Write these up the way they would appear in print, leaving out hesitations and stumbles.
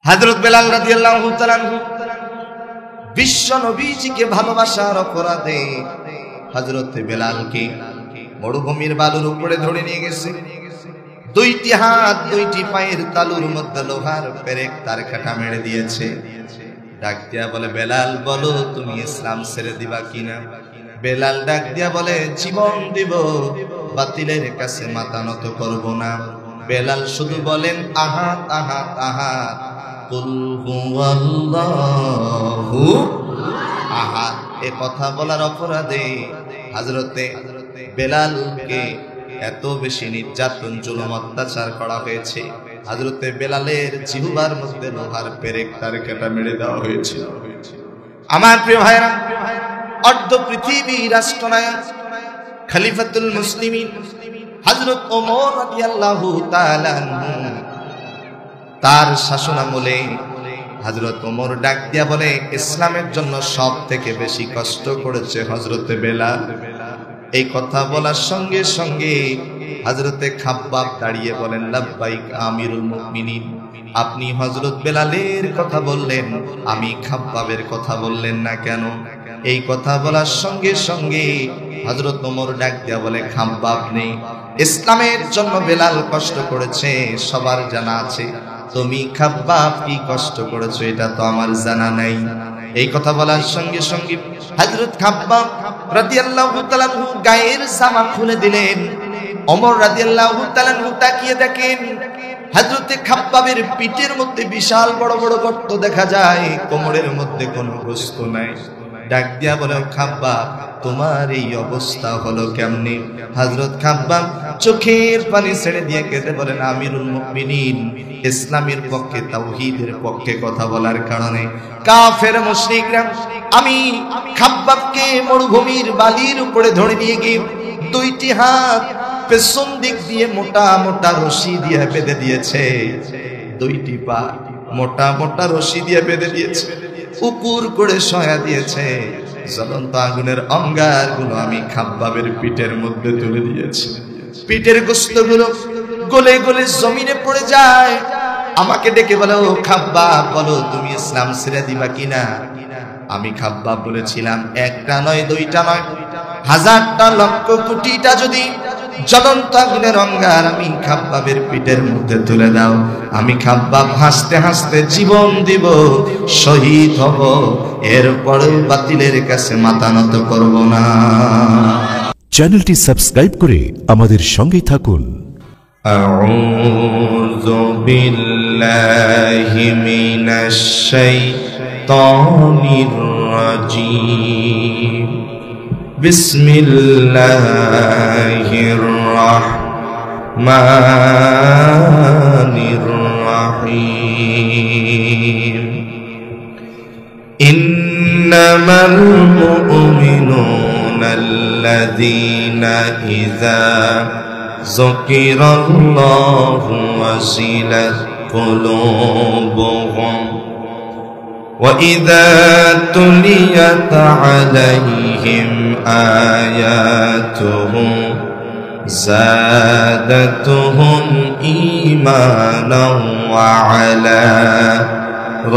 হযরত বেলাল রাদিয়াল্লাহু তাআলা বিশ্ব নবীজিকে ভালোবাসার অপরাধে হযরত বেলালকে মরুভূমির বালুর উপরে ধরে নিয়ে গেছে। দুইটি হাত দুইটি পায়ের তালুর মধ্যে লোহার পেরেক তার কাটা মেরে দিয়েছে। ডাক দিয়া বলে, বেলাল বলো তুমি ইসলাম ছেড়ে দিবা কিনা? বেলাল ডাক দিয়া বলে, জীবন দিব, বাতিলের কাছে মাথা নত করব না। বেলাল শুধু বলেন আহাত আহাত আহাত, কুল হুয়াল্লাহু আহাদ। এ কথা বলার অপরাধে হযরতে বেলালকে এত বেশি নির্যাতন জুলুম অত্যাচার করা হয়েছে। হযরতে বেলালের জিহ্বার মধ্যে লোহার পেরেক তার কাটা মেরে দেওয়া হয়েছে। আমার প্রিয় ভাইরা, অর্ধ পৃথিবী রাষ্ট্রনায়ক খলিফাতুল মুসলিমিন হযরত ওমর রাদিয়াল্লাহু তাআলা তার শাসনামলে হযরত ওমর ডাক দিয়া বলে, ইসলামের জন্য সব থেকে বেশি কষ্ট করেছে হযরতে বেলাল। এই কথা বলার সঙ্গে সঙ্গে হযরতে খাব্বাব দাঁড়িয়ে বলেন, লাব্বাইক আমিরুল মুমিনিন। আপনি হযরত বেলালের কথা বললেন, আমি খাব্বাবের কথা বললেন না কেন? এই কথা বলার সঙ্গে সঙ্গে হযরত ওমর ডাক দিয়া বলে, খাব্বাব নেই, ইসলামের জন্য বেলাল কষ্ট করেছে সবার জানা আছে, তুমি খাব্বাব কি কষ্ট করেছো এটা তো আমার জানা নাই। এই কথা বলার সঙ্গে সঙ্গে হযরত খাব্বাব রাদিয়াল্লাহু তাআলা গায়ের জামা খুলে দিলেন। ওমর রাদিয়াল্লাহু তাআলা তাকিয়ে দেখেন হযরতে খাব্বাবের পিঠের মধ্যে বিশাল বড় বড় গর্ত দেখা যায়, কোমরের মধ্যে কোনো গোশত নাই। ডাক দিয়া বলে, খাব্বাব তোমার এই অবস্থা হলো কেমনে? হযরত খাব্বাব চোখের পানি ছেড়ে দিয়ে কেঁদে বলেন, আমিরুল মুমিনিন, ইসলামের পক্ষে তাওহীদের পক্ষে কথা বলার কারণে কাফের মুশরিকরা আমি খাব্বাবকে মরুভূমির বালির উপরে ধরে নিয়ে গিয়ে দুইটি হাত পেছন দিক দিয়ে মোটা মোটা রশি দিয়ে বেঁধে দিয়েছে, দুইটি পা মোটা মোটা রশি দিয়ে বেঁধে দিয়েছে, উপর করে সয়া দিয়েছে। জ্বলন্ত আগুনের অঙ্গার গুলো আমি খাব্বাবের পিঠের মধ্যে তুলে দিয়েছি। পিঠের গোশত গুলো গলে গলে জমিনে পড়ে যায়। আমাকে ডেকে বলে, ও খাব্বাব বলো তুমি ইসলাম ছেড়ে দিবা কিনা? আমি খাব্বাব বলেছিলাম, একটা নয় দুইটা নয়, হাজারটা লক্ষ কোটিটা যদি জ্বলন্ত আগুনের অঙ্গার আমি খাব্বাবের পিঠের মধ্যে তুলে দাও, আমি খাব্বাব হাসতে হাসতে জীবন দিব, শহীদ হব, এরপরে বাতিলের কাছে মাথা নত করব না। চ্যানেলটি সাবস্ক্রাইব করে আমাদের সঙ্গেই থাকুন। আউযু বিল্লাহি মিনাশ শাইতানির রাজীম। বিসমিল্লাহির রাহমানির রাহিম। ইন্নামাল মুমিনুনা আল্লাযীনা ইযা যুকিরাল্লাহু ওয়াজিলাত কুলুবুহুম وَإِذَا تُلِيَتْ عَلَيْهِمْ آيَاتُهُ زَادَتْهُمْ إِيمَانًا وَعَلَى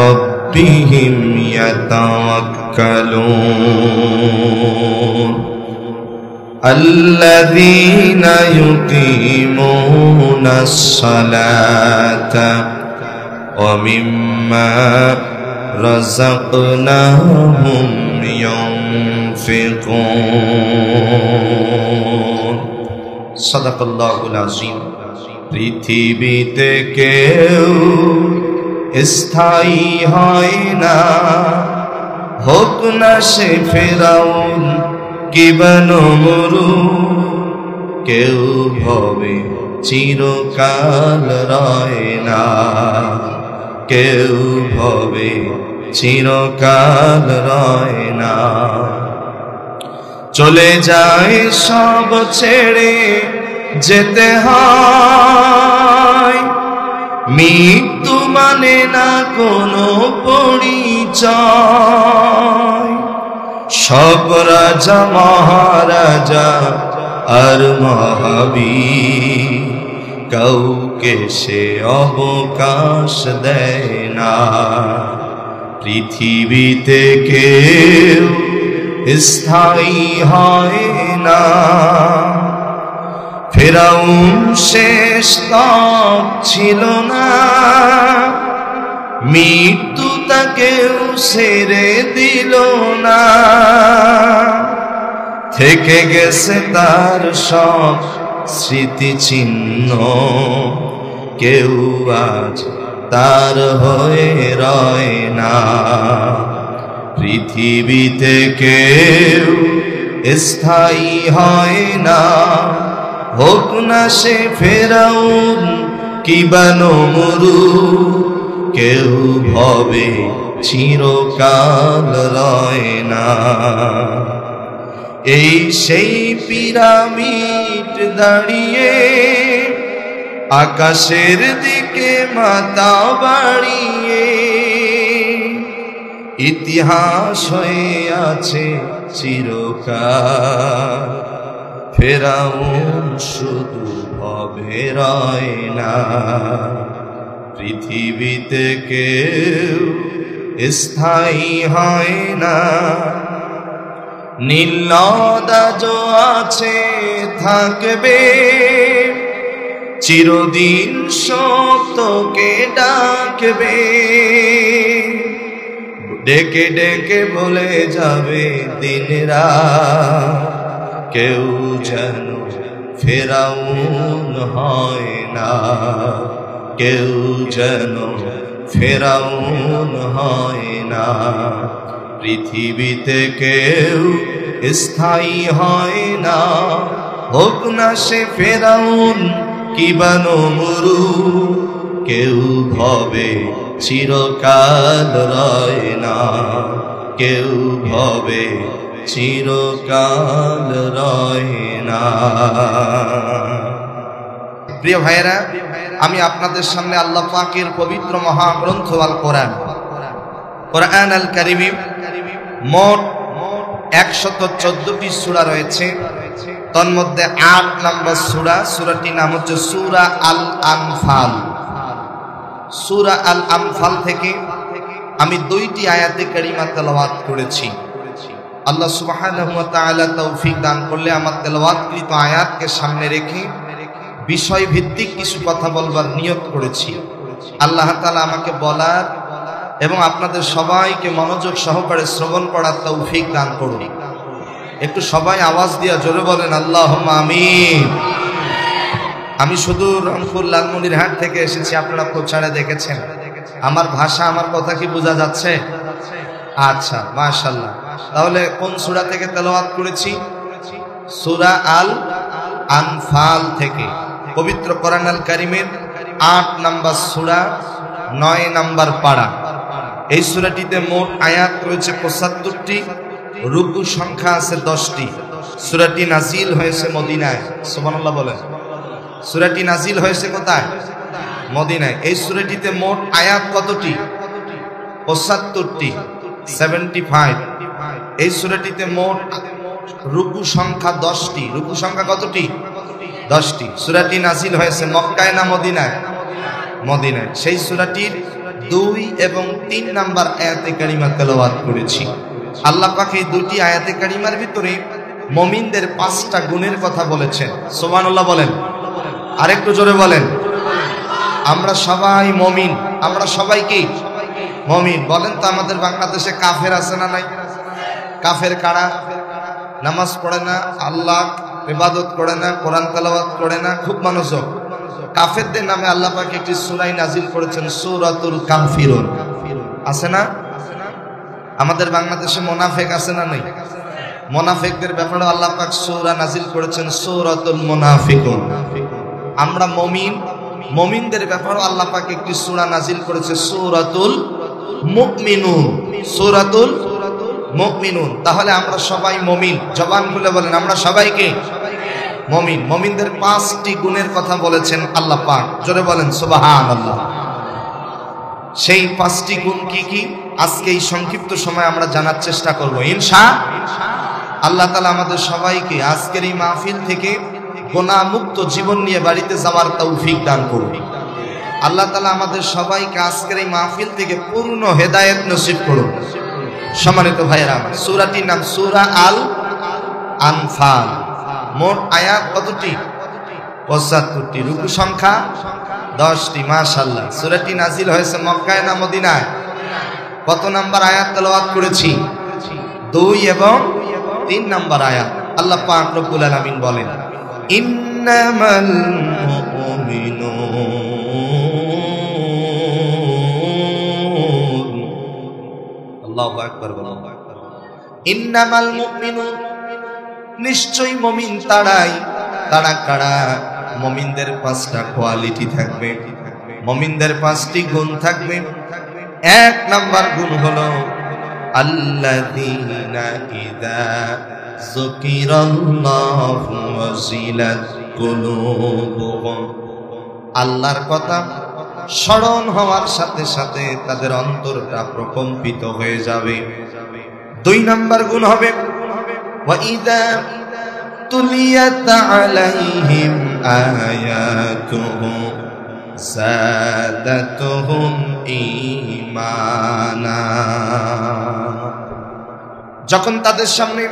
رَبِّهِمْ يَتَوَكَّلُونَ الَّذِينَ يُقِيمُونَ الصَّلَاةَ وَمِمَّا رزقناهم ينفقون صدق الله العظيم। পৃথিবীতে কেউ স্থায়ী হয় না, হোক না সে ফেরাউন কিবা নমরুদ, কেউ ভবে চিরকাল রয় না, কেউ ভবে চিরকাল রয় না। চলে যায় সব ছেড়ে যেতে হয়, মৃত্যু মানে না কোনো পরিচয়। সব রাজা মহারাজা আর মহাবীর কাউকে সে অবকাশ দেয় না। পৃথিবীতে কেউ স্থায়ী হয় না। ফিরআউন শেষ তক ছিল না, মৃত্যু তাকেও ছেড়ে দিল না। থেকে গেছে তার সব স্মৃতিচিহ্ন, কেউ আজ তার হয়ে রয় না। পৃথিবীতে কেউ স্থায়ী হয় না, হোক না সে ফেরাউন কিবা নমরুদ, কেউ ভবে চিরকাল রয় না। এই সেই পিরামিড দাঁড়িয়ে আকাশের দিকে মাথা বাড়িয়ে, ইতিহাস হয়ে আছে চিরকাল। ফেরাউন শুধু ভবে রয় না। পৃথিবীতে কেউ স্থায়ী হয় না। নীলনদ আছে থাকবে, চিরদিন সত্যকে ডাকবে। ডেকে ডেকে বলে যাবে দিন রাত, কেউ যেন ফেরাউন হয় না। কেউ যেন ফেরাউন হয় না। পৃথিবীতে কেউ স্থায়ী হয় না, হোক না সে ফেরাউন কিবা নমরুদ, কেউ ভবে চিরকাল রয় না। কেউ ভবে চিরকাল রয় না। প্রিয় ভাইয়েরা, আমি আপনাদের সামনে আল্লাহ পাকের পবিত্র মহাগ্রন্থ আল কোরআন, কোরআন আল কারীমে মোট 114টি সূরা রয়েছে। তন্মধ্যে 8 নম্বর সূরা, সূরাটির নাম হচ্ছে সূরা আল আনফাল। সূরা আল আনফাল থেকে আমি 2টি আয়াতে কারিমা তেলাওয়াত করেছি। আল্লাহ সুবহানাহু ওয়া তাআলা তৌফিক দান করলে আমার তেলাওয়াতকৃত আয়াতকে সামনে রেখে বিষয় ভিত্তিক কিছু কথা বলবার নিয়ত করেছি। আল্লাহ তাআলা আমাকে বলার এবং আপনাদের সবাইকে মনোযোগ সহকারে শ্রবণ করার তৌফিক দান করুন। একটু সবাই আওয়াজ দিয়ে জোরে বলেন আল্লাহুম্মা আমিন। আমি শুধু রংপুর লালমনিরহাট থেকে এসেছি, আপনারা প্রচারে দেখেছেন। আমার ভাষা, আমার কথা কি বোঝা যাচ্ছে? আচ্ছা, মাশাআল্লাহ। তাহলে কোন সূরা থেকে তেলাওয়াত করেছি? সূরা আল আনফাল থেকে। পবিত্র কোরআন আল কারীমের 8 নম্বর সূরা, 9 নম্বর পারা। এই সূরাটিতে মোট আয়াত রয়েছে 75টি, রুকু সংখ্যা আছে 10টি। সূরাটি নাজিল হয়েছে মদিনায়। সুবহানাল্লাহ বলেন। সূরাটি নাজিল হয়েছে কোথায়? মদিনায়। এই সূরাটিতে মোট আয়াত কতটি? 75টি, 75। এই সূরাটিতে মোট রুকু সংখ্যা 10টি। রুকু সংখ্যা কতটি? 10টি। সূরাটি নাজিল হয়েছে মক্কায় না মদিনায়? মদিনায়। সেই সূরাটির 2 এবং 3 নম্বর আয়াতে কারিমা তেলাওয়াত করেছি। আল্লাহ পাক এই 2টি আয়াতে কারিমার ভিতরে মুমিনদের 5টা গুণের কথা বলেছেন। সুবহানাল্লাহ বলেন। আরেকটু জোরে বলেন। আমরা সবাই মুমিন। আমরা সবাই কি মুমিন? বলেন তো, আমাদের বাংলাদেশে কাফের আছে না নাই? কাফের কারা? নামাজ পড়ে না, আল্লাহ ইবাদত করে না, কোরআন তেলাওয়াত করে না, খুব মনোযোগ। কাফেরদের নামে আল্লাহ পাক একটি সূরা নাজিল করেছেন, সূরাতুল কাফিরুন। আছে না? আমাদের বাংলাদেশে মুনাফিক আছে না নাই? মুনাফিকদের ব্যাপারে আল্লাহ পাক সূরা নাজিল করেছেন, সূরাতুল মুনাফিকুন। আমরা মুমিন, মুমিনদের ব্যাপারে আল্লাহ পাক একটি সূরা নাজিল করেছে, সূরাতুল মুমিনুন। সূরাতুল মুমিনুন। তাহলে আমরা সবাই মুমিন। জবান খুলে বলেন, আমরা সবাই কি মুমিন? মুমিনদের 5টি গুণের কথা বলেছেন আল্লাহ পাক। জোরে বলেন সুবহানাল্লাহ। সেই 5টি গুণ কি কি আজকে এই সংক্ষিপ্ত সময় আমরা জানার চেষ্টা করব ইনশাআল্লাহ। আল্লাহ তাআলা আমাদের সবাইকে আজকের এই মাহফিল থেকে গুনাহ মুক্ত জীবন নিয়ে বাড়িতে যাওয়ার তৌফিক দান করুন। আল্লাহ তাআলা আমাদের সবাইকে আজকের এই মাহফিল থেকে পূর্ণ হেদায়েত নসিব করুন। সম্মানিত ভাইরা, সূরাটির নাম সূরা আল আনফাল। মোট আয়াত কতটি? ৭৫টি। রুকু সংখ্যা 10টি। মাশাআল্লাহ। সূরাটি নাজিল হয়েছে মক্কায় না মদিনায়? কত নাম্বার আয়াত তেলাওয়াত করেছি? 2 এবং 3 নাম্বার আয়াত। আল্লাহ পাক রব্বুল আলামিন বলেন, ইন্নামাল মুমিনুন, আল্লাহু আকবার বলুন, ইন্নামাল মুমিনুন, নিশ্চয়ই মুমিন তারাই। তারা কারা? মুমিনদের 5টা কোয়ালিটি থাকবে, মুমিনদের 5টি গুণ থাকবে। 1 নাম্বার গুণ হলো আল্লাযীনা ইযা যুকিরাল্লাহু ওয়াজিলাত কুলুবুহুম, আল্লাহর কথা স্মরণ হওয়ার সাথে সাথে তাদের অন্তরটা প্রকম্পিত হয়ে যাবে। 2 নাম্বার গুণ হবে ওয়া ইযা তুলিয়াত আলাইহিম আয়াতুহু যাদাতুহুম ঈমানা, যখন তাদের সামনে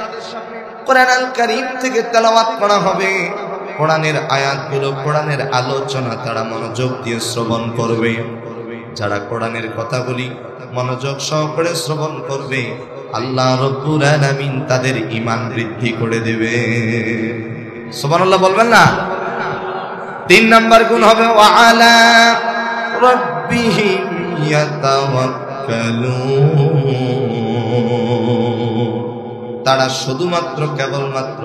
কোরআন আল কারীম থেকে তেলাওয়াত করা হবে, কোরআনের আয়াতগুলো, কোরআনের আলোচনা তারা মনোযোগ দিয়ে শ্রবণ করবে। যারা কোরআনের কথাগুলি মনোযোগ সহকারে শ্রবণ করবে, আল্লাহ রব্বুল আলামিন তাদের ঈমান বৃদ্ধি করে দেবে। সুবহানাল্লাহ বলবেন না? 3 নাম্বার গুণ হবে ওয়া আলা রাব্বিহিম ইয়াতাওয়াক্কালুন, তারা শুধুমাত্র কেবলমাত্র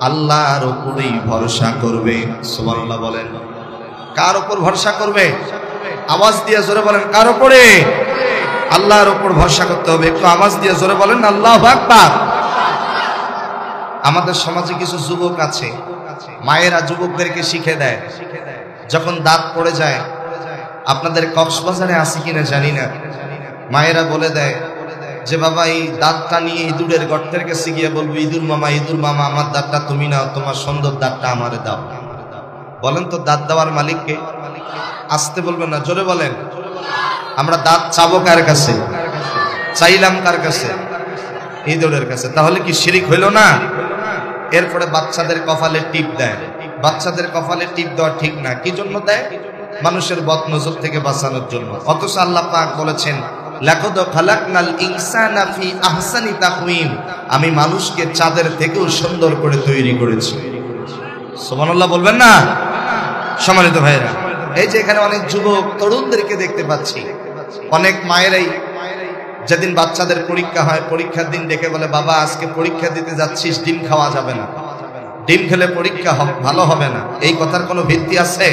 আল্লাহর উপরেই ভরসা করবে। সুবহানাল্লাহ বলেন। কার উপর ভরসা করবে? আওয়াজ দিয়ে জোরে বলেন, কার উপরে? আল্লাহর উপর ভরসা করতে হবে। একটু আওয়াজ দিয়ে জোরে বলেন আল্লাহু আকবার। আমাদের সমাজে কিছু যুবক আছে, মায়েরা যুবকদেরকে শিখে দেয়, যখন দাঁত পড়ে যায়, আপনাদের কক্সবাজারে আছে কিনা জানি না, মায়েরা বলে দেয় যে বাবা এই দাঁতটা নিয়ে ইঁদুরের গর্তের কাছে গিয়ে বলবো, ইঁদুর মামা আমার দাঁতটা তুমি নাও, তোমার সুন্দর দাঁতটা আমারে দাও। বলেন তো দাঁত দেওয়ার মালিককে? আসতে বলবেন না, জোরে বলেন। আমরা দাঁত চাবো কার কাছে? চাইলাম কার কাছে? ইঁদুরের কাছে। তাহলে কি শিরিক হইল না? এরপরে বাচ্চাদের কপালে টিপ দেয়। বাচ্চাদের কপালে টিপ দেওয়া ঠিক না। কি জন্য দেয়? মানুষের বদনজর থেকে বাঁচানোর জন্য। অথচ আল্লাহ পাক বলেছেন, লাকাদ খালাকনাল ইনসানা ফি আহসানি তাকওয়িম, আমি মানুষকে চাঁদের থেকেও সুন্দর করে তৈরি করেছি। সুবহানাল্লাহ বলবেন না? সম্মানিত ভাইরা, এই যে এখানে অনেক যুবক তরুণদেরকে দেখতে পাচ্ছি, অনেক মায়েরাই যেদিন বাচ্চাদের পরীক্ষা হয়, পরীক্ষার দিন ডেকে বলে, বাবা আজকে পরীক্ষা দিতে যাচ্ছিস, ডিম খাওয়া যাবে না, ডিম খেলে পরীক্ষা ভালো হবে না। এই কথার কোনো ভিত্তি আছে?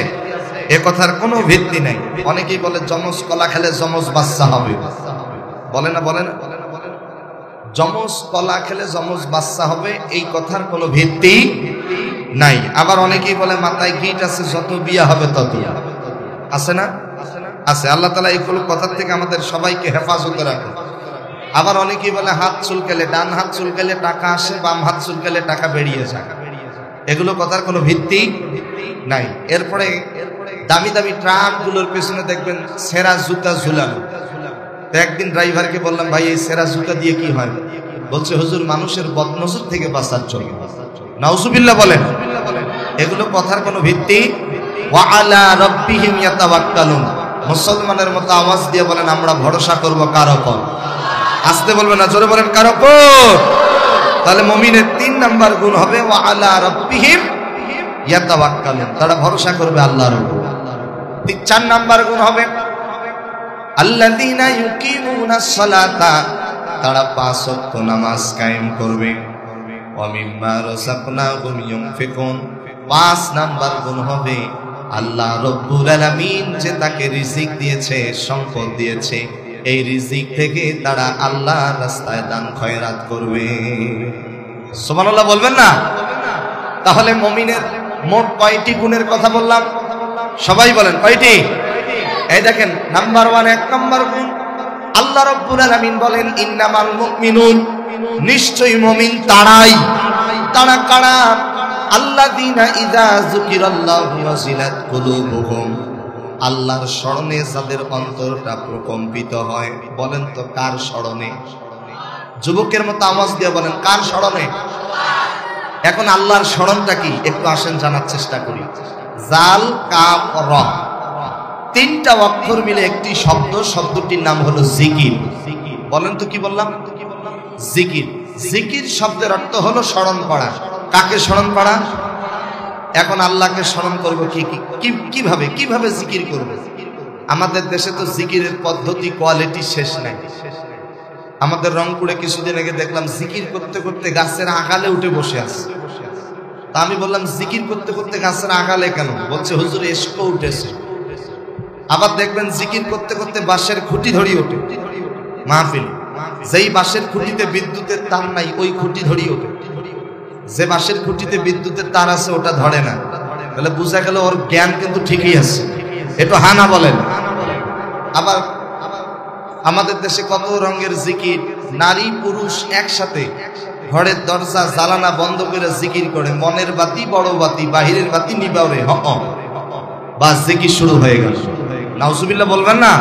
এ কথার কোনো ভিত্তি নাই। অনেকেই বলে যমজ কলা খেলে যমজ বাচ্চা হবে। বলে না? বলে না? যমজ কলা খেলে যমজ বাচ্চা হবে, এই কথার কোনো ভিত্তি নাই। আবার অনেকেই বলে মাথায় গিট আছে, যত বিয়া হবে তত। আছে না? আছে। আল্লাহ তাআলা এইগুলো কথার থেকে আমাদের সবাইকে হেফাজতে রাখুন। আবার অনেকেই বলে হাত চুলকালে, ডান হাত চুলকালে টাকা আসে, বাম হাত চুলকালে টাকা বেরিয়ে যায়। এগুলো কথার কোনো ভিত্তি নাই। এরপরে দামি দামি ট্রাকগুলোর পেছনে দেখবেন সেরা জুতা ঝুলানো। তো একদিন ড্রাইভারকে বললাম, ভাই এই সেরা জুতা দিয়ে কি হয়? বলছে, হুজুর মানুষের বদনজর থেকে বাঁচার জন্য। নাউজুবিল্লাহ বলেন। এগুলো কথার কোনো ভিত্তি। ওয়া আলা রাব্বিহিম ইয়াতাওয়াক্কালুন, মুসলমানের মতো আওয়াজ দিয়ে বলেন, আমরা ভরসা করব কার উপর? আসতে বলবেন না, জোরে বলেন, কার উপর? তাহলে মুমিনের 3 নাম্বার গুণ হবে ওয়া আলা রাব্বিহিম ইয়াতাওয়াক্কালুন, তারা ভরসা করবে আল্লাহর উপর। 4 নাম্বার গুণ হবে আল্লাযীনা ইউকিমুনাস সালাতা, তারা 5 ওয়াক্ত নামাজ কায়েম করবে। ওয়া মিম্মা রাযাকনাহুম ইউনফিকুন, 5 নাম্বার গুণ হবে আল্লাহ রব্বুল আলামিন যে তাকে রিজিক দিয়েছে, সম্পদ দিয়েছে, এই রিজিক থেকে তারা আল্লাহর রাস্তায় দান খয়রাত করবে। সুবহানাল্লাহ বলবেন না? তাহলে মুমিনের মোট কয়টি গুণের কথা বললাম? সবাই বলেন কয়টি? এই দেখেন, নাম্বার 1, 1 নাম্বার গুণ, আল্লাহ রাব্বুল আলামিন বলেন, ইন্নামাল মুমিনুন, নিশ্চয়ই মুমিন তারাই। তারা কারা? আল্লাযীনা ইযা যুকিরাল্লাহু ওয়াজিলাত কুলুবুহুম, আল্লাহর স্মরণে যাদের অন্তরটা প্রকম্পিত হয়। বলেন তো কার স্মরণে? যুবকের মতো আওয়াজ দিয়ে বলেন কার স্মরণে? এখন আল্লাহর স্মরণটা কি একটু আসেন জানার চেষ্টা করি। জাল কাফ র, তিনটা অক্ষর মিলে একটি শব্দ, শব্দটির নাম হলো জিকির। বলেন তো কি বললাম? জিকির। জিকির শব্দের অর্থ হলো স্মরণ করা। কাকে স্মরণ করা? এখন আল্লাহকে স্মরণ করব কিভাবে কিভাবে জিকির করব? আমাদের দেশে তো জিকিরের পদ্ধতি কোয়ালিটি শেষ নাই। আমাদের রংপুরে কিছুদিন আগে দেখলাম জিকির করতে করতে গাছের আগালে উঠে বসে আছে। তা আমি বললাম জিকির করতে করতে গাছের আগালে কেন? বলছে হুজুর এসকো উঠেছে। আবার দেখবেন জিকির করতে করতে বাঁশের খুঁটি ধরিয়ে ওঠে মাহফিল। যেই বাঁশের খুঁটিতে বিদ্যুতের তার নাই ওই খুঁটি ধরিয়ে ওঠে, যে বাঁশের খুঁটিতে বিদ্যুতের তার আছে ওটা ধরে না। তাহলে বুঝা গেল ওর জ্ঞান কিন্তু ঠিকই আছে। একটু হানা বলেন। আবার আমাদের দেশে কত রঙের জিকির, নারী পুরুষ একসাথে ঘরের দরজা জ্বালানা বন্ধ করে জিকির করে, মনের বাতি বড় বাতি বাহিরের বাতি নিবাওরে বাস জিকির শুরু হয়ে গেল। নাউজুবিল্লাহ বলবেন না?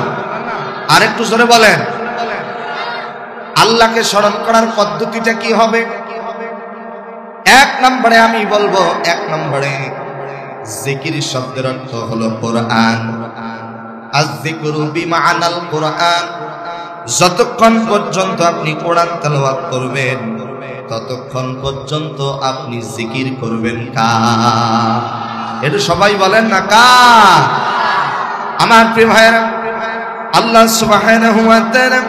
আরেকটু জোরে বলেন। আল্লাহকে স্মরণ করার পদ্ধতিটা কি হবে? এক নম্বরে আমি বলবো, এক নম্বরে জিকির শব্দের অর্থ হলো কোরআন। আয-যিকরু বিমা'নাল কোরআন। যতক্ষণ পর্যন্ত আপনি কোরআন তেলাওয়াত করবেন ততক্ষণ পর্যন্ত আপনি জিকির করবেন কার? এটা সবাই বলেন না কার? আমার প্রিয় ভাইরা, আল্লাহ সুবহানাহু ওয়া তাআলা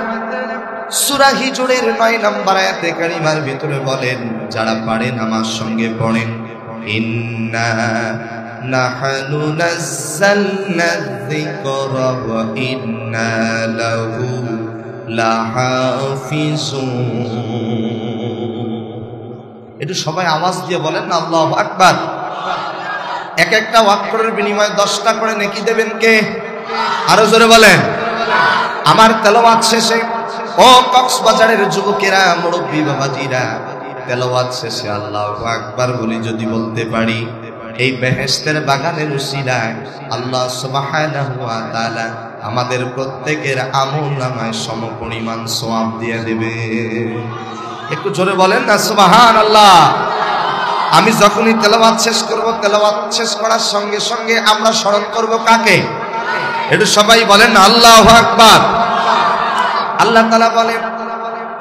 সূরা হিজরের 9 নম্বর আয়াতে কারিমার ভিতরে বলেন, যারা পারেন আমার সঙ্গে পড়েন, ইন্না নাহনু নাযালনা যিকরা ওয়া ইন্না লাহু লাহাফিজুন। একটু সবাই আওয়াজ দিয়ে বলেন না আল্লাহু আকবার। এক একটা ওয়াক্যের বিনিময়ে 10টা করে নেকি দেবেন কে? আরো জোরে বলেন। আমার তেলাওয়াত শেষে ও কক্সবাজারের যুবকেরা, মুরব্বী বাবাজিরা, তেলাওয়াত শেষে আল্লাহু আকবার বলি যদি বলতে পারি, এই বেহেশতের বাগানের উসিলায় আল্লাহ সুবহানাহু ওয়া তাআলা আমাদের প্রত্যেকের আমলনামায় সমপরিমাণ সওয়াব দিয়ে দেবে। একটু জোরে বলেন না সুবহানাল্লাহ। আমি যখনই তেলাওয়াত শেষ করব, তেলাওয়াত শেষ করার সঙ্গে সঙ্গে আমরা স্মরণ করব কাকে? একটু সবাই বলেন আল্লাহু আকবার। আল্লাহ তাআলা বলেন,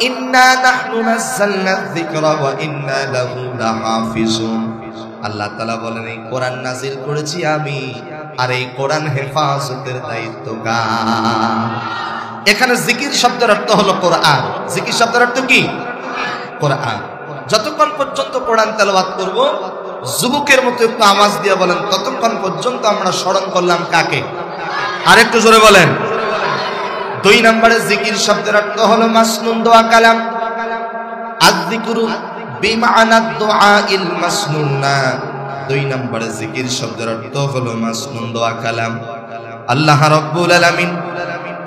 ইন্না নাহনু নাযালনা যিকরা ওয়া ইন্না লাহু লাহাফিজুন। আল্লাহ তাআলা বলেন, এই কোরআন নাজিল করেছি আমি, আর এই কোরআন হেফাজতের দায়িত্ব কার? এখানে জিকির শব্দের অর্থ হলো কোরআন। জিকির শব্দের অর্থ কি? কোরআন। যতক্ষণ পর্যন্ত কোরআন তেলাওয়াত করব, যুবকের মতো একটু আওয়াজ দিয়ে বলেন, ততক্ষণ পর্যন্ত আমরা স্মরণ করলাম কাকে? আরেকটু জোরে বলেন। 2 নম্বরে জিকির শব্দের অর্থ হলো মাসনুন দোয়া কালাম। আয-যিকরু বিমা'না দুআইল মাসনুনা। 2 নম্বরে জিকির শব্দের অর্থ হলো মাসনুন দোয়া কালাম। আল্লাহ রাব্বুল আলামিন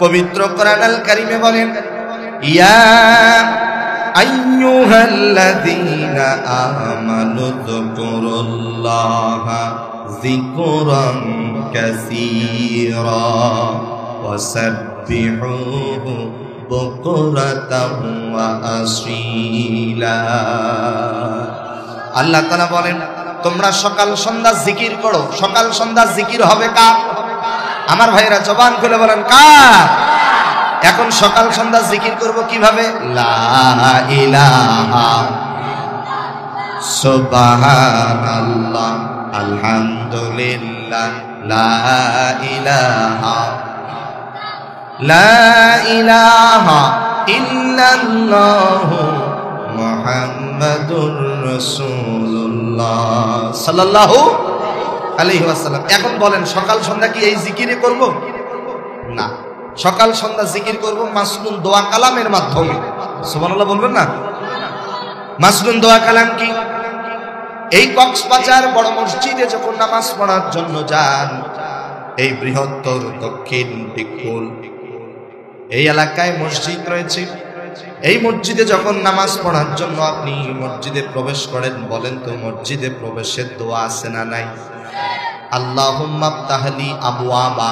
পবিত্র কোরআন আল কারীমে বলেন, ইয়া আইয়ুহাল্লাযীনা আমানু যকুরুল্লাহা যিকরান কাসীরা ওয়াসাব্বিহুহু বুকরাতাও ওয়া আসীলা। আল্লাহ তাআলা বলেন, তোমরা সকাল সন্ধ্যা জিকির করো। সকাল সন্ধ্যা জিকির হবে কার? আমার ভাইরা জবান খুলে বলেন কার? এখন সকাল সন্ধ্যা জিকির করব কিভাবে? লা ইলাহা সুবহানাল্লাহ আলহামদুলিল্লাহ লা ইলাহা ইল্লাল্লাহু মুহাম্মাদুর রাসূলুল্লাহ সাল্লাল্লাহু আলাইহি ওয়াসাল্লাম। এখন বলেন সকাল সন্ধ্যা কি এই জিকিরে করব? না, সকাল সন্ধ্যা জিকির করব মাসনুন দোয়া কালামের মাধ্যমে। সুবহানাল্লাহ বলবেন না? মাসনুন দোয়া কালাম কি? এই কক্সবাজার বড় মসজিদে যখন নামাজ পড়ার জন্য যান, এই বৃহত্তর দক্ষিণ দিকপুর এই এলাকায় মসজিদ রয়েছে। এই মসজিদে যখন নামাজ পড়ার জন্য আপনি মসজিদে প্রবেশ করেন, বলেন তো মসজিদে প্রবেশের দোয়া আছে না নাই? আল্লাহুম্মা ফতাহলি আবওয়াবা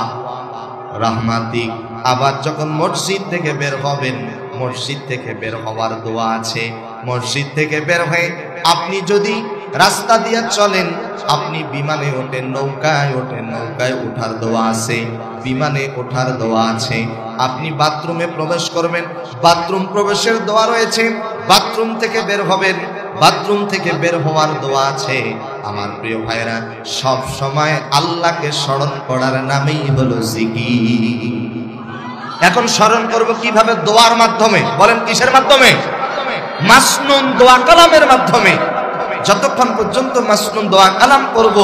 রাহমাতিক। আবার যখন মসজিদ থেকে বের হবেন, মসজিদ থেকে বের হওয়ার দোয়া আছে। মসজিদ থেকে বের হয়ে আপনি যদি রাস্তা দিয়ে চলেন, আপনি বিমানে ওঠেন, নৌকায় ওঠেন, নৌকায় ওঠার দোয়া আছে, বিমানে ওঠার দোয়া আছে। আপনি বাথরুমে প্রবেশ করবেন, বাথরুম প্রবেশের দোয়া রয়েছে। বাথরুম থেকে বের হবেন, বাথরুম থেকে বের হওয়ার দোয়া আছে। আমার প্রিয় ভাইরা, সব সময় আল্লাহকে স্মরণ করার নামই হলো জিকির। এখন স্মরণ করব কিভাবে? দোয়ার মাধ্যমে। বলেন কিসের মাধ্যমে? মাসনুন দোয়া কালামের মাধ্যমে। যতক্ষণ পর্যন্ত মাসনুন দোয়া কালাম করব,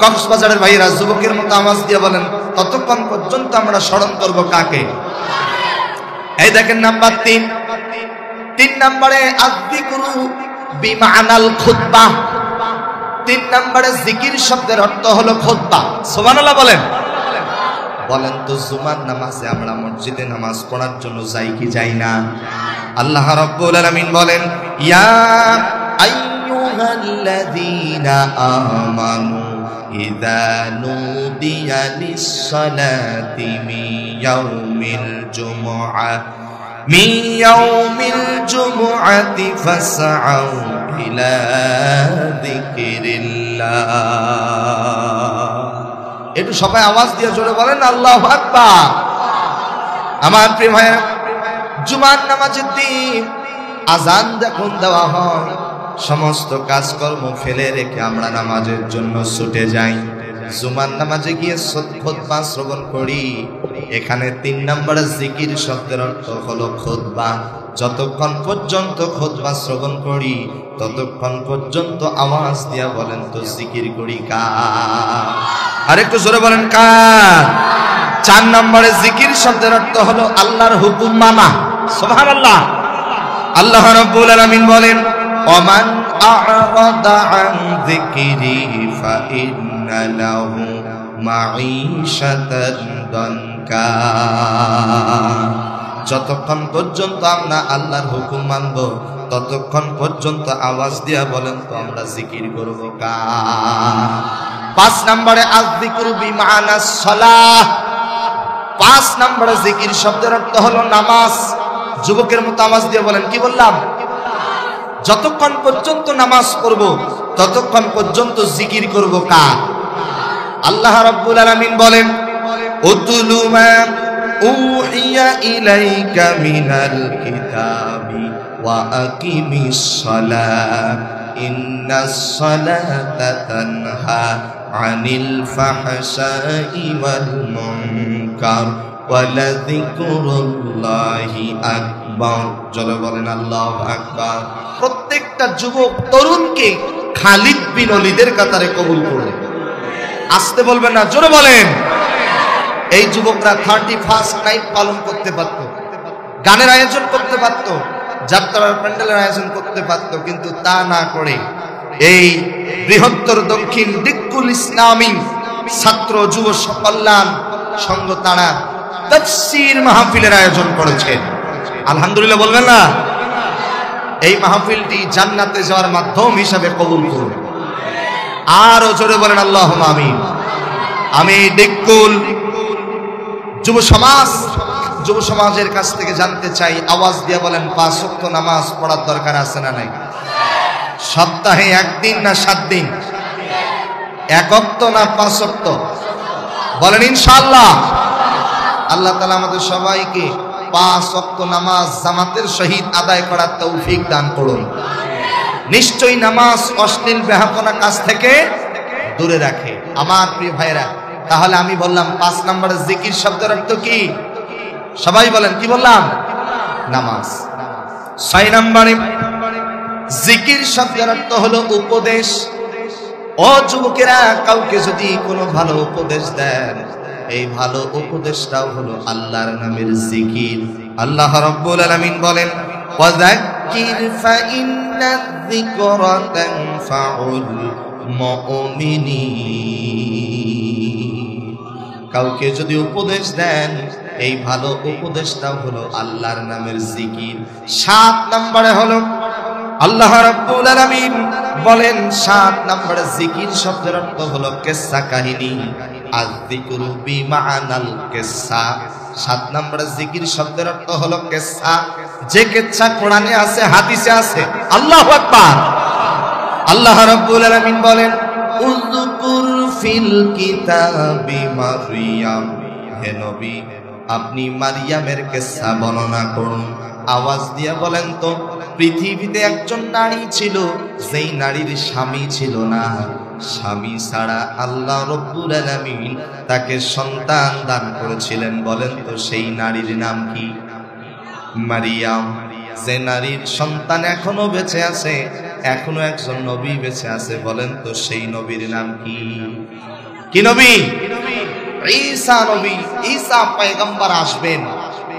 কক্সবাজারের ভাইরা যুবকের মতো আওয়াজ দিয়ে বলেন, ততক্ষণ পর্যন্ত আমরা স্মরণ করব কাকে? এই দেখেন নাম্বার 3। 3 নম্বরে আযযিকরু বিমানাল খুতবা। 3 নম্বরে জিকির শব্দের অর্থ হলো খুতবা। সুবহানাল্লাহ বলেন। বলেন তো জুমার নামাজে আমরা মসজিদে নামাজ পড়ার জন্য যাই কি যাই না? আল্লাহ রাব্বুল আলামিন বলেন, ইয়া আইয়ুহাল্লাযীনা আমানু ইযা নুদিয়া লিস-সালাতি মিন ইয়াউমিল জুমআতি ফাসআউ ইলা যিকরিল্লাহ। একটু সবাই আওয়াজ দিয়ে জোরে বলেন আল্লাহু আকবার। আমার প্রিয় ভাইরা, জুমার নামাজের দিন আজান যখন দেওয়া হয়, সমস্ত কাজকর্ম ফেলে রেখে আমরা নামাজের জন্য ছুটে যাই। জুমার নামাজে গিয়ে খুতবা শ্রবণ করি। এখানে 3 নম্বরে জিকির শব্দের অর্থ হলো খুতবা। যতক্ষণ পর্যন্ত খুতবা শ্রবণ করি, ততক্ষণ পর্যন্ত আওয়াজ দিয়া বলেন তো জিকির করি কার? আরেকটু জোরে বলেন কার? 4 নম্বরে জিকির শব্দের অর্থ হলো আল্লাহর হুকুম মানা। সুবহানাল্লাহ। আল্লাহ রাব্বুল আলামিন বলেন, ওমান আ'রাদা আন যিকরি ফাইন্না লাহু মাঈশাতান দানকা। যতক্ষণ পর্যন্ত আমরা আল্লাহর হুকুম মানব, ততক্ষণ পর্যন্ত আওয়াজ দিয়া বলেন তো আমরা জিকির করব কার? 5 নম্বরে আযযিকরু বিমানাস সালাহ। 5 নম্বরে জিকির শব্দের অর্থ হলো নামাজ। যুবকের মতো আওয়াজ দিয়ে বলেন, কি বললাম? যতক্ষণ পর্যন্ত নামাজ পড়ব, ততক্ষণ পর্যন্ত জিকির করব কার? আল্লাহ রাব্বুল আলামিন বলেন, উতলু মা উহিয়া ইলাইকা মিনাল কিতাবি ওয়া আকিমিস সালাহ ইন্নাস সালাতা তানহা আনিল ফাহশাই ওয়াল মুনকার ওয়া লাযিকরুল্লাহি আকবার। জোরে বলেন আল্লাহু আকবার। প্রত্যেকটা যুবক তরুণকে খালিদ বিন ওলীদের কাতারে কবুল করলেন। আসতে বলবেন না, জোরে বলেন। এই যুবকরা 31st নাইট পালন করতে পারত, গানের আয়োজন করতে পারত, যাত্রার প্যান্ডেলের আয়োজন করতে পারত, কিন্তু তা না করে এই বৃহত্তর দক্ষিণ দিকুল ইসলামী ছাত্র যুব কল্যাণ সংঘ তারা তাফসীর মাহফিলের আয়োজন করেছে। আলহামদুলিল্লাহ বলবেন না? এই মাহফিলটি জান্নাতে যাওয়ার মাধ্যম হিসাবে কবুল করুন। আর জোরে বলেন আল্লাহুম্মা আমিন। আমি দিকুল যুব সমাজের কাছ থেকে জানতে চাই, আওয়াজ দিয়ে বলেন 5 ওয়াক্ত নামাজ পড়ার দরকার আছে না নাই? সপ্তাহে 1 দিন না 7 দিন? 1 ওয়াক্ত না 5 ওয়াক্ত? বলেন ইনশাআল্লাহ। আল্লাহ তাআলা আমাদের সবাইকে 5 ওয়াক্ত নামাজ জামাতের সহিত আদায় করার তৌফিক দান করুন। নিশ্চয়ই নামাজ অশ্লীল বেহাপনা কাজ থেকে দূরে রাখে। আমার প্রিয় ভাইরা, তাহলে আমি বললাম 5 নম্বরে জিকির শব্দের অর্থ কি? সবাই বলেন, কি বললাম? নামাজ। 6 নম্বরে জিকির শব্দের অর্থ হলো উপদেশ। ও যুবকেরা, কাউকে যদি কোনো ভালো উপদেশ দেন, এই ভালো উপদেশটাও হলো আল্লাহর নামের জিকির। আল্লাহ রাব্বুল আলামিন বলেন, ওয়াযাক্কির ফাইন্নায যিকরা তানফাউল মুমিনিন। কাউকে যদি উপদেশ দেন, এই ভালো উপদেশটাও হলো আল্লাহর নামের জিকির। 7 নম্বরে হলো আল্লাহ রাব্বুল আলামিন বলেন 7 নম্বরে জিকির শব্দের অর্থ হলো কিসসা কাহিনী। আয-যিকরু বিমানাল কিসসা। 7 নম্বরে জিকির শব্দের অর্থ হলো কিসসা, যে কিসসা কোরআনে আছে, হাদিসে আছে। আল্লাহু আকবার। আল্লাহ রাব্বুল আলামিন বলেন উযকুর ফিল কিতাবি মারইয়াম, হে নবী আপনি মারিয়ামের কিসসা বর্ণনা করুন। আওয়াজ দিয়ে বলেন তো, পৃথিবীতে একজন নারী ছিল, যেই নারীর স্বামী ছিল না। স্বামী ছাড়া আল্লাহ রাব্বুল আলামিন তাকে সন্তান দান করেছিলেন। বলেন তো সেই নারীর নাম কি? মারিয়াম। যে নারীর সন্তান এখনো বেঁচে আছে, এখনো একজন নবী বেঁচে আছে। বলেন তো সেই নবীর নাম কি? কি নবী? ঈসা নবী। ঈসা পয়গম্বর আসবেন,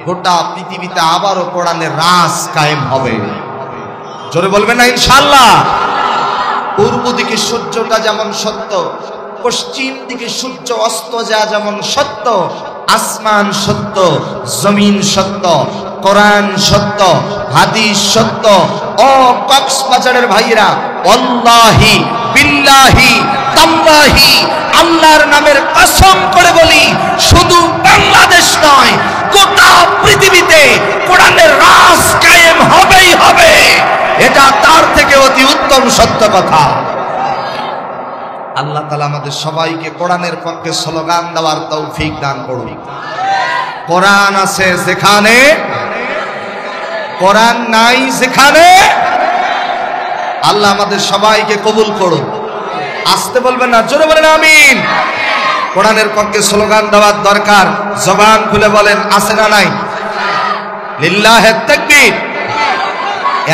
গোটা পৃথিবীতে আবারও কোরআনের রাজ কায়েম হবে। জোরে বলবেন না ইনশাআল্লাহ। পূর্ব দিকে সূর্যটা যেমন সত্য, পশ্চিম দিকে সূর্য অস্ত যায় যেমন সত্য, আসমান সত্য, জমিন সত্য, কোরআন সত্য, হাদিস সত্য। ও কক্সবাজারের ভাইরা, ওয়াল্লাহি বিল্লাহি তাল্লাহি আল্লাহর নামের কসম করে বলি, শুধু বাংলাদেশ নয়, গোটা পৃথিবীতে কোরআনের রাজ কায়েম হবেই হবে। এটা তার থেকে অতি উত্তম সত্য কথা। আল্লাহ তাআলা আমাদের সবাইকে কোরআনের পক্ষে স্লোগান দেওয়ার তৌফিক দান করুন। কোরআন আছে যেখানে, কোরআন নাই যেখানে। আল্লাহ আমাদের সবাইকে কবুল করুন। আসতে বলবেন না, জোরে বলেন আমিন। কোরআনের পক্ষে স্লোগান দেওয়ার দরকার। জবান খুলে বলেন আছে না নাই? লিল্লাহে তাকবীর।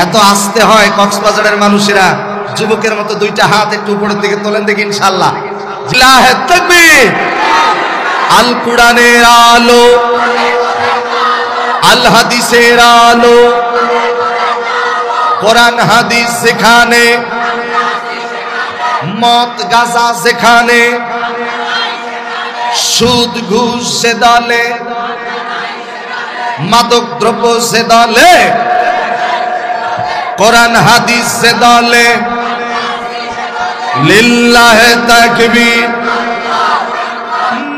এত আসতে হয় কক্সবাজারের মানুষেরা, যুবকের মতো দুইটা হাত একটু উপরের দিকে তোলেন দেখি ইনশাআল্লাহ। লিল্লাহে তাকবীর। আল কুরআনের আলো, আল হাদিসের আলো, কোরআন হাদিস যেখানে, মদ গাঁজা যেখানে, সুদ ঘুষ সে দলে, মাদক দ্রব্য সে দলে, কোরআন হাদিস সে দলে। লিল্লাহে তাকবীর,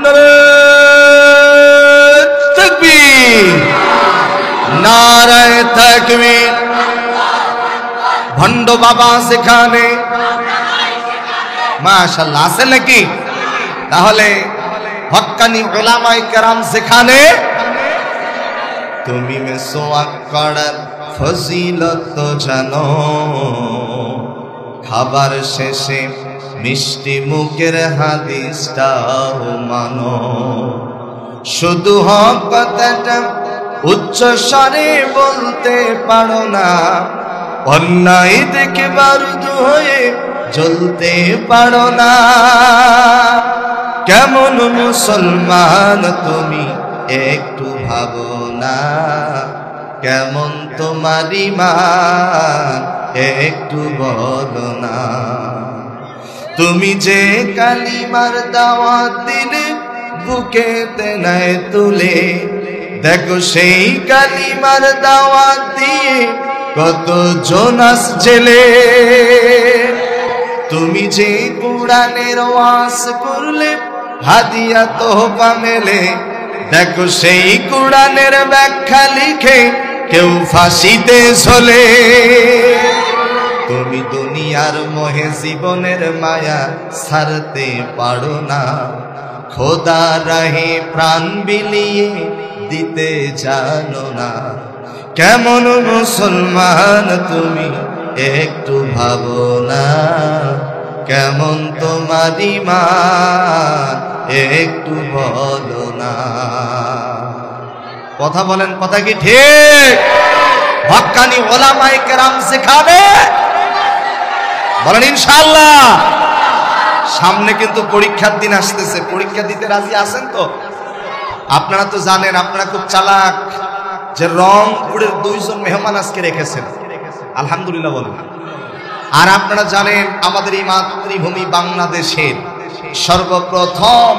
নারায়ে তাকবীর, নারায়ে তাকবীর। ভণ্ড বাবা সেখানে, মাশাআল্লাহ আছে নাকি? তাহলে হক্কানি উলামায়ে কেরাম সেখানে। তুমি মেসওয়াক করার ফজিলত জানো, খাবার শেষে মিষ্টি মুখের হাদিসটাও মানো। শুধু হক কথাটা উচ্চ স্বরে বলতে পারো না, অন্যায় দেখে বারুদ হয়ে জ্বলতে পারো না। কেমন মুসলমান তুমি একটু ভাবো না, কেমন তোমার ঈমান একটু বলো না। তুমি যে কালিমার দাওয়াত দিলে বুকেতে নাই তুলে, দেখো সেই কালিমার দাওয়াত দিয়ে কত জোনাস জেলে। তুমি যে কোরআনের ওয়াজ করলে হাদিয়া তোহফা মেলে, দেখো সেই কোরআনের ব্যাখ্যা লিখে কেউ ফাঁসিতে ঝোলে। তুমি দুনিয়ার মোহে জীবনের মায়া ছাড়তে পারো না, খোদা রাহে প্রাণ বিলিয়ে দিতে জানো না। কেমন মুসলমান তুমি একটু ভাবো না, কেমন তোমার ঈমান একটু বলো না। কথা বলেন, কথা কি ঠিক? হক্কানি উলামায়ে কেরাম সেখানে। বলেন ইনশাআল্লাহ। সামনে কিন্তু পরীক্ষার দিন আসতেছে, পরীক্ষা দিতে রাজি আছেন তো? আপনারা তো জানেন, আপনারা খুব চালাক, যে রংপুরের 2 জন মেহমান আজকে রেখেছেন, আলহামদুলিল্লাহ বলেন। আর আপনারা জানেন আমাদের এই মাতৃভূমি বাংলাদেশের সর্বপ্রথম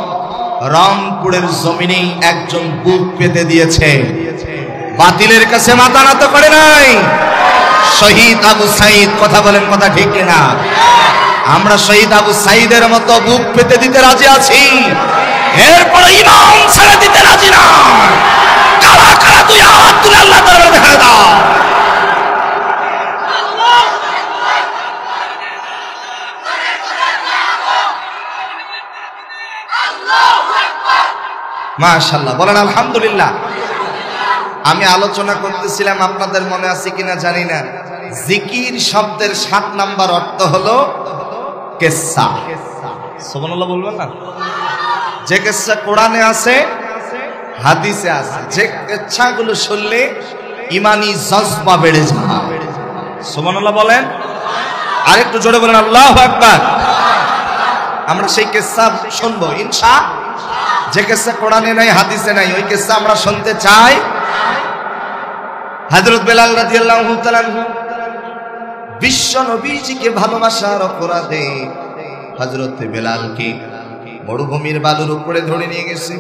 রংপুরের জমিনে একজন বুক পেতে দিয়েছে, বাতিলের কাছে মাথা নত করে নাই। শহীদ আবু সাইদ, কথা বলেন, কথা ঠিক কিনা? আমরা শহীদ আবু সাইদের মতো বুক পেতে দিতে রাজি আছি, এরপরে ইমাম ছেড়ে দিতে রাজি না। কারা কারা তুই হাত তুলে আল্লাহ দরবারে দেখা দাও। মাশাআল্লাহ, বলেন আলহামদুলিল্লাহ। আমি আলোচনা করতেছিলাম, আপনাদের মনে আছে কিনা জানি না, জিকির শব্দের 7 নাম্বার অর্থ হলো কিসসা। সুবহানাল্লাহ বলবেন না? যে কিসসা কোরআনে আছে, হাদিসে আছে, যে কিসসাগুলো শুনলে ঈমানি জজবা বেড়ে যায়। সুবহানাল্লাহ বলেন, আরেকটু জোরে বলেন আল্লাহু আকবার। আমরা সেই কিসসা শুনবো ইনশাআল্লাহ। যে কিসসা কোরআনে নাই, হাদিসে নাই, ওই কিসসা আমরা শুনতে চাই। হযরত বেলাল রাদিয়াল্লাহু তাআলা বিশ্ব নবীজিকে ভালোবাসার অপরাধে হযরত বেলালকে মরুভূমির বালুর উপরে ধরে নিয়ে গেছে।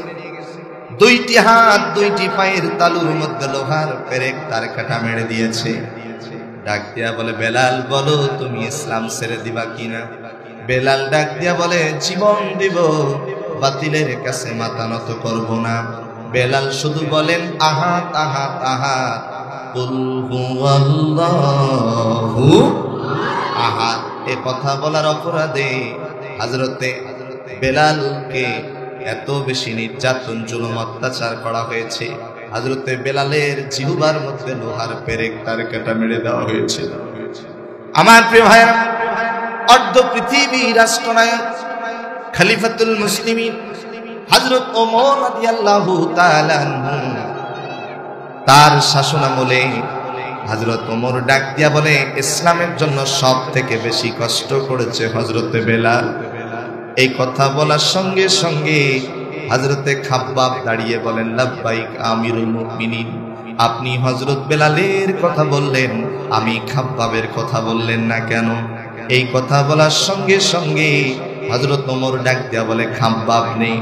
2টি হাত 2টি পায়ের তালুর মধ্যে লোহার পেরেক তার কাটা মেরে দিয়েছে। ডাক দিয়া বলে, বেলাল বলো তুমি ইসলাম ছেড়ে দিবা কিনা? বেলাল ডাক দিয়া বলে, জীবন দিব, বাতিলের কাছে মাথা নত করব না। বেলাল শুধু বলেন আহাত আহাত আহাত, কুল হুয়াল্লাহু আহাদ। এ কথা বলার অপরাধে হযরতে বেলালকে এত বেশি নির্যাতন জুলুম অত্যাচার করা হয়েছে। হযরতে বেলালের জিহ্বার মধ্যে লোহার পেরেক তার কাটা মেরে দেওয়া হয়েছে। আমার প্রিয় ভাইরা, অর্ধ পৃথিবী রাষ্ট্রনায়ক খলিফাতুল মুসলিমিন হযরত ওমর রাদিয়াল্লাহু তাআলা তার শাসনামলে হযরত ওমর ডাক দিয়া বলে, ইসলামের জন্য সব থেকে বেশি কষ্ট করেছে হযরতে বেলাল। এই কথা বলার সঙ্গে সঙ্গে হযরতে খাব্বাব দাঁড়িয়ে বলেন, লাব্বাইক আমিরুল মুমিনিন। আপনি হযরত বেলালের কথা বললেন, আমি খাব্বাবের কথা বললেন না কেন? এই কথা বলার সঙ্গে সঙ্গে হযরত ওমর ডাক দিয়া বলে, খাব্বাব নেই,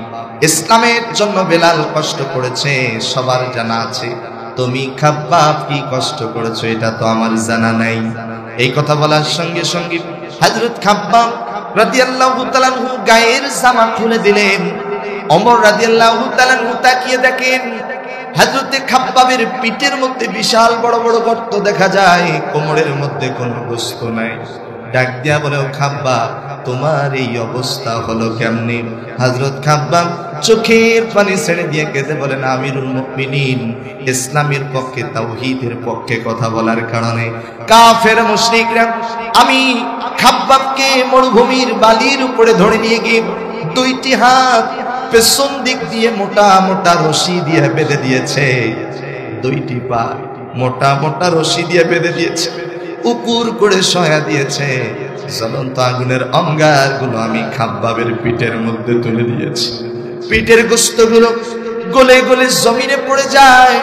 ইসলামের জন্য বেলাল কষ্ট করেছে সবার জানা আছে, তুমি খাব্বাব কি কষ্ট করেছো এটা তো আমার জানা নাই। এই কথা বলার সঙ্গে সঙ্গে হযরত খাব্বাব রাদিয়াল্লাহু তাআলা গায়ের জামা খুলে দিলেন। ওমর রাদিয়াল্লাহু তাআলা তাকিয়ে দেখেন হযরত খাব্বাবের পিঠের মধ্যে বিশাল বড় বড় গর্ত দেখা যায়, কোমরের মধ্যে কোনো গোশত নাই। ডাক দিয়া বলে, ও খাব্বাব, তোমার এই অবস্থা হলো কেমনে? হযরত খাব্বাব চোখের পানি ছেড়ে দিয়ে কেঁদে বলেন, আমিরুল মুমিনিন, ইসলামের পক্ষে, তাওহীদের পক্ষে কথা বলার কারণে কাফের মুশরিকরা আমি খাব্বাবকে মরুভূমির বালির উপরে ধরে নিয়ে গিয়ে 2টি হাত পেছন দিক দিয়ে মোটা মোটা রশি দিয়ে বেঁধে দিয়েছে, 2টি পা মোটা মোটা রশি দিয়ে বেঁধে দিয়েছে, উপর করে সয়া দিয়েছে। জ্বলন্ত আগুনের অঙ্গারগুলো আমি খাব্বাবের পিঠের মধ্যে তুলে দিয়েছি। পিঠের গোশতগুলো গলে গলে জমিনে পড়ে যায়।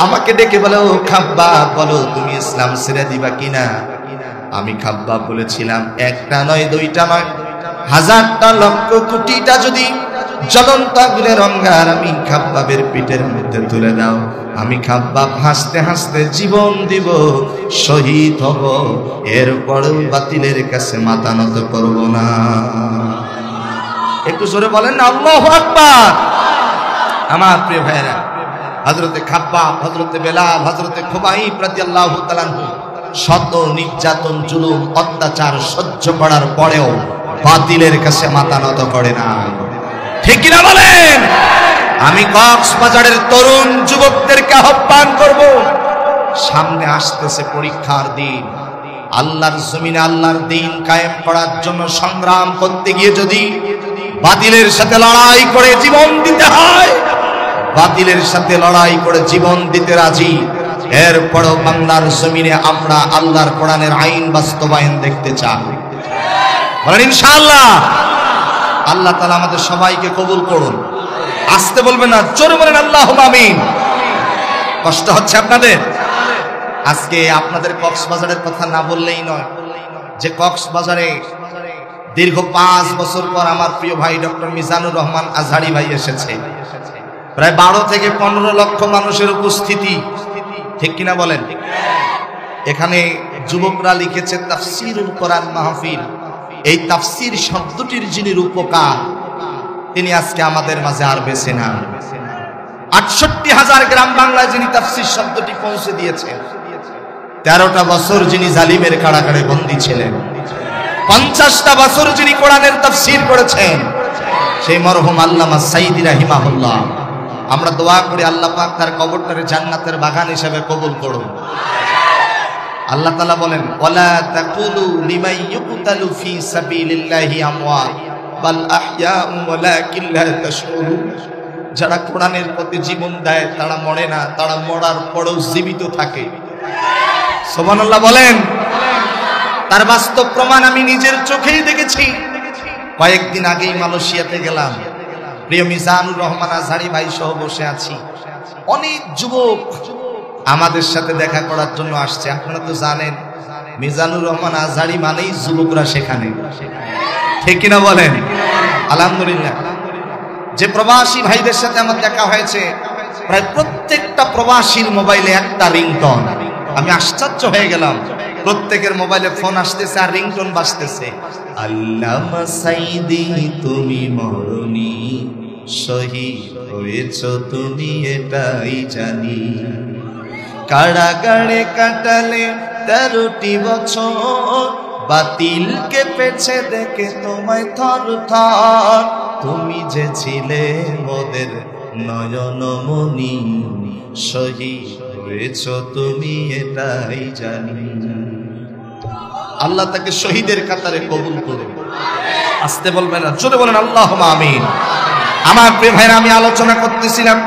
আমাকে ডেকে বলে, ও খাব্বাব, বলো তুমি ইসলাম ছেড়ে দিবা কিনা? আমি খাব্বাব বলেছিলাম, একটা নয়, 2টা নয়, 1000টা লক্ষ কোটিটা যদি জ্বলন্ত আগুনের অঙ্গার আমি খাব্বাবের পিঠের মধ্যে তুলে দাও, আমি খাব্বাব হাসতে হাসতে জীবন দিব, শহীদ হব, এরপরেও বাতিলের কাছে মাথা নত করব না। একটু জোরে বলেন না আল্লাহু আকবার। আমার প্রিয় ভাইরা, হযরতে খাব্বাব, হযরতে বেলাল, হযরতে খুবাইব রাদিয়াল্লাহু তাআলা শত নির্যাতন জুলুম অত্যাচার সহ্য করার পরেও বাতিলের কাছে মাথা নত করে না। ঠিক কিনা বলেন? আমি কক্সবাজারের তরুণ যুবকদেরকে আহ্বান করব, সামনে আসতেছে পরীক্ষার দিন। আল্লাহর জমিনে আল্লাহর দ্বীন কায়েম করার জন্য সংগ্রাম করতে গিয়ে যদি বাতিলের সাথে লড়াই করে জীবন দিতে হয়, বাতিলের সাথে লড়াই করে জীবন দিতে রাজি। এরপরও বাংলার জমিনে আমরা আল্লাহর কোরআনের আইন বাস্তবায়ন দেখতে চাই। বলেন ইনশাআল্লাহ। আল্লাহ তাআলা আমাদের সবাইকে কবুল করুন। আসতে বলবেন না, জোরে বলেন আল্লাহুম্মা আমিন। কষ্ট হচ্ছে আপনাদের? আজকে আপনাদের কক্সবাজারের কথা না বললেই নয়, যে কক্সবাজারে দীর্ঘ 5 বছর পর আমার প্রিয় ভাই ডক্টর মিজানুর রহমান আজহারি ভাই এসেছে। প্রায় 12 থেকে 15 লক্ষ মানুষের উপস্থিতি, ঠিক কিনা বলেন? এখানে যুবকরা লিখেছে তাফসীরুল কোরআন মাহফিল। এই তাফসীর শব্দটির যিনি রূপকার, তিনি আজকে আমাদের মাঝে আর বেঁচে না। 68,000 গ্রাম বাংলায় যিনি তাফসীর শব্দটি পৌঁছে দিয়েছেন, 13টা বছর যিনি জালিমের কারাগারে বন্দী ছিলেন, 50টা বছর যিনি কোরআনের তাফসীর করেছেন, সেই মরহুম আল্লামা সাইদি রাহিমাহুল্লাহ। আমরা দোয়া করি আল্লাহ পাক তার কবরটাকে জান্নাতের বাগান হিসেবে কবুল করুন। আল্লাহ তাআলা বলেন, ওয়ালা তাকুলু লিমান ইউকতালু ফি সাবিলিল্লাহি আমওয়াত বাল আহইয়াউ ওয়ালাকিন লা তাশউরুন। যারা কোরআনের প্রতি জীবন দেয় তারা মরে না, তারা মরার পরেও জীবিত থাকে। সুবহানাল্লাহ বলেন। তার বাস্তব প্রমাণ আমি নিজের চোখেই দেখেছি। কয়েকদিন আগেই মালয়েশিয়াতে গেলাম, প্রিয় মিজানুর রহমান আজহারি ভাই সহ বসে আছি। অনেক যুবক আমাদের সাথে দেখা করার জন্য আসছে। আপনারা তো জানেন মিজানুর রহমান আজহারি মানেই যুবকরা সেখানে, ঠিক কিনা বলেন? আলহামদুলিল্লাহ। যে প্রবাসী ভাইদের সাথে আমার দেখা হয়েছে, প্রায় প্রত্যেকটা প্রবাসীর মোবাইলে একটা রিংটোন। আমি আশ্চর্য হয়ে গেলাম, প্রত্যেকের মোবাইলে ফোন আসতেছে আর রিংটোন বাজতেছে। আল্লামা সাইদি তুমি মরনি, শহীদ হয়েছ তুমি এটাই জানি। কারাগারে কাটালে 13টি বছর, বাতিলকে পেছে দেখে তোমায় থর থর। তুমি যে ছিলে মোদের নয়নমণি, শহীদ হয়েছ তুমি এটাই জানি। আল্লাহ তাকে শহীদের কাতারে কবুল করুন। আসতে বলবেন না, জোরে বলেন আল্লাহুম্মা আমিন। আমার প্রিয় ভাইরা, আমি আলোচনা করতেছিলাম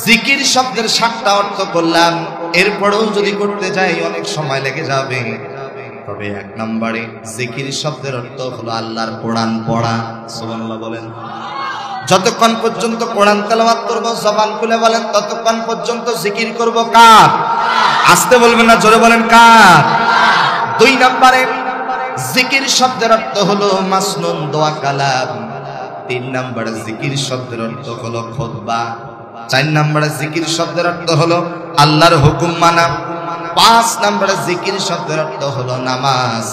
জিকির শব্দের 7টা অর্থ করলাম। এরপরেও যদি করতে যাই অনেক সময় লেগে যাবে। তবে 1 নম্বরে জিকির শব্দের অর্থ হলো আল্লাহর কোরআন পড়া। সুবহানাল্লাহ বলেন। যতক্ষণ পর্যন্ত কোরআন তেলাওয়াত করব, জবান খুলে বলেন, ততক্ষণ পর্যন্ত জিকির করব কার? আসতে বলবেন না, জোরে বলেন কার? 2 নম্বরে জিকির শব্দের অর্থ হলো মাসনুন দোয়া কালাম। 3 নম্বরে জিকির শব্দের অর্থ হলো খুতবা। 4 নম্বরে জিকির শব্দের অর্থ হলো আল্লাহর হুকুম মানা। 5 নম্বরে জিকির শব্দের অর্থ হলো নামাজ।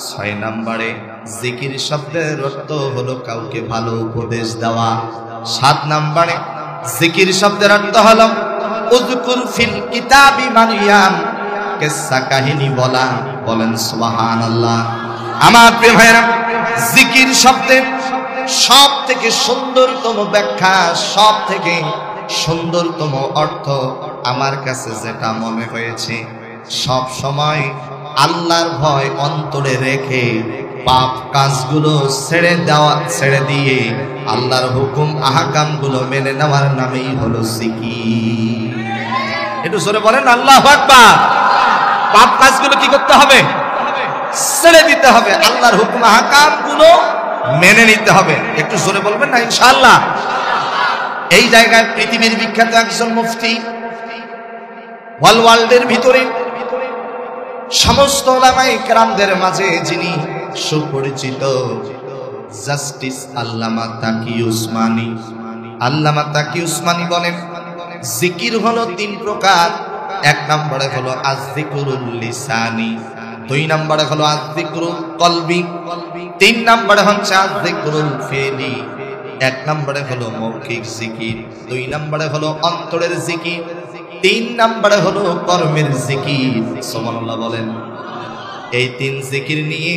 6 নম্বরে জিকির শব্দের অর্থ হলো কাউকে ভালো উপদেশ দেওয়া। 7 নম্বরে জিকির শব্দের অর্থ হলো উযকুর ফিল কিতাবি মারইয়াম, কিসসা কাহিনী বলা। বলেন সুবহানাল্লাহ। আমার প্রিয় ভাইরা, জিকির শব্দের সব থেকে সুন্দরতম ব্যাখ্যা, সব থেকে সুন্দরতম অর্থ আমার কাছে যেটা মনে হয়েছে, সব সময় আল্লাহর ভয় অন্তরে রেখে পাপ কাজগুলো ছেড়ে দিয়ে আল্লাহর হুকুম আহকামগুলো মেনে নেওয়ার নামেই হলো জিকির। একটু জোরে বলেন আল্লাহু আকবার। পাপ কাজগুলো কি করতে হবে? ছেড়ে দিতে হবে, আল্লাহর হুকুম আহকামগুলো মেনে নিতে হবে। একটু জোরে বলবেন না ইনশাআল্লাহ। এই জায়গায় পৃথিবীর বিখ্যাত একজন মুফতি, ওয়ার্ল্ডের ভিতরে সমস্ত উলামায়ে কেরামদের মাঝে যিনি সুপরিচিত, জাস্টিস আল্লামা তাকি উসমানী। আল্লামা তাকি উসমানী বলেন, জিকির হলো 3 প্রকার। 1 নম্বরে হলো আযজিকরুল লিসানি, 2 নম্বরে হলো আযজিকরুল কলবি, 3 নম্বরে হচ্ছে আযজিকরুল ফিলি। 1 নম্বরে হলো মৌখিক জিকির, 2 নম্বরে হলো অন্তরের জিকির, 3 নম্বরে হলো কর্মের জিকির। সুবহানাল্লাহ বলেন। এই 3 জিকির নিয়ে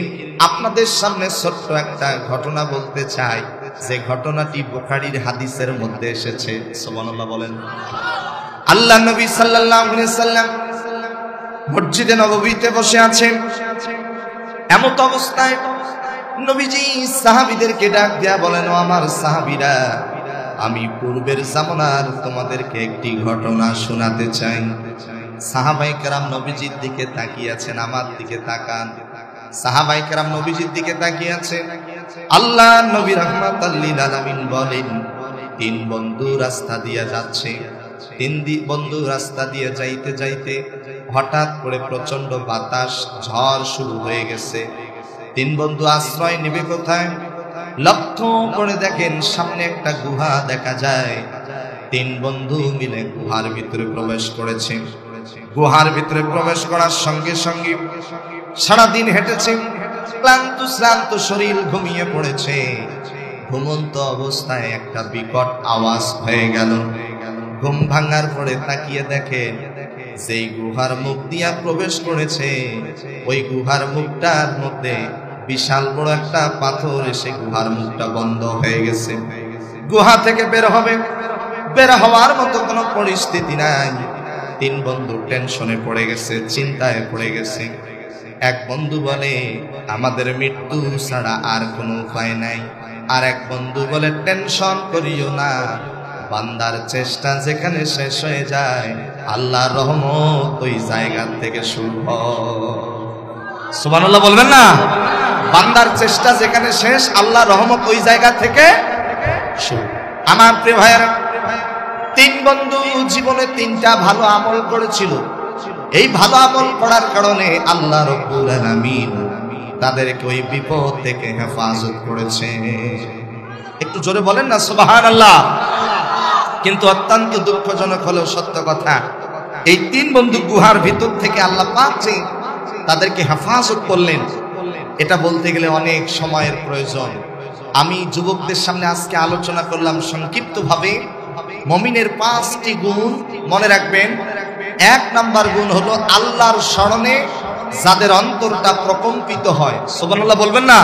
আপনাদের সামনে ছোট্ট একটা ঘটনা বলতে চাই, যে ঘটনাটি বুখারীর হাদিসের মধ্যে এসেছে। সুবহানাল্লাহ বলেন। আল্লাহ নবী সাল্লাল্লাহু আলাইহি সাল্লাম মসজিদে নববীতে বসে আছেন। এমত অবস্থায় নবীজি সাহাবীদেরকে ডাক দিয়া বলেন, ও আমার সাহাবীরা, আমি পূর্বের জামানার তোমাদেরকে একটি ঘটনা শোনাতে চাই। সাহাবায়ে কেরাম নবীজির দিকে তাকিয়ে আছেন, আমার দিকে তাকান। সাহাবায়ে কেরাম নবীজির দিকে তাকিয়ে আছেন। আল্লাহ নবী রাহমাতাল লিল আলামিন বলেন, 3 বন্ধু রাস্তা দিয়ে যাচ্ছে। 3 বন্ধু রাস্তা দিয়ে যাইতে যাইতে হঠাৎ করে প্রচন্ড বাতাস, ঝড় শুরু হয়ে গেছে। তিন বন্ধু আশ্রয় নেবে কোথায়? লক্ষ্য করে দেখেন সামনে একটা গুহা দেখা যায়। তিন বন্ধু মিলে গুহার ভিতরে প্রবেশ করেছে। গুহার ভিতরে প্রবেশ করার সঙ্গে সঙ্গে সারাদিন হেঁটেছে, ক্লান্ত শরীর ঘুমিয়ে পড়েছে। ঘুমন্ত অবস্থায় একটা বিকট আওয়াজ হয়ে গেল। ঘুম ভাঙার পরে তাকিয়ে দেখেন যেই গুহার মুখ দিয়া প্রবেশ করেছে ওই গুহার মুখটার মধ্যে বিশাল বড় একটা পাথর এসে গুহার মুখটা বন্ধ হয়ে গেছে। গুহা থেকে বের হওয়ার মতো কোনো পরিস্থিতি নাই। তিন বন্ধু টেনশনে পড়ে গেছে, চিন্তায় পড়ে গেছে। এক বন্ধু বলে আমাদের মৃত্যু ছাড়া আর কোনো উপায় নাই। আর এক বন্ধু বলে টেনশন করিও না, বান্দার চেষ্টা যেখানে শেষ হয়ে যায় আল্লাহর রহমত ওই জায়গা থেকে শুরু হয়। সুবহানাল্লাহ বলবেন না? বান্দার চেষ্টা যেখানে শেষ আল্লাহর রহমত ওই জায়গা থেকে শুরু। আমার প্রিয় ভাইয়েরা, তিন বন্ধু জীবনে তিনটা ভালো আমল করেছিল। এই ভালো আমল করার কারণে আল্লাহ রাব্বুল আলামিন তাদেরকে ওই বিপদ থেকে হেফাজত করেছে। একটু জোরে বলেন না সুবহানাল্লাহ। কিন্তু অত্যন্ত দুঃখজনক হলো সত্য কথা, এই তিন বন্ধু গুহার ভিতর থেকে আল্লাহ পাক যে তাদেরকে হেফাজত করলেন, এটা বলতে গেলে অনেক সময়ের প্রয়োজন। আমি যুবকদের সামনে আজকে আলোচনা করলাম সংক্ষিপ্তভাবে। মুমিনের 5টি গুণ মনে রাখবেন। 1 নাম্বার গুণ হলো আল্লাহর স্মরণে যাদের অন্তরটা প্রকম্পিত হয়। সুবহানাল্লাহ বলবেন না?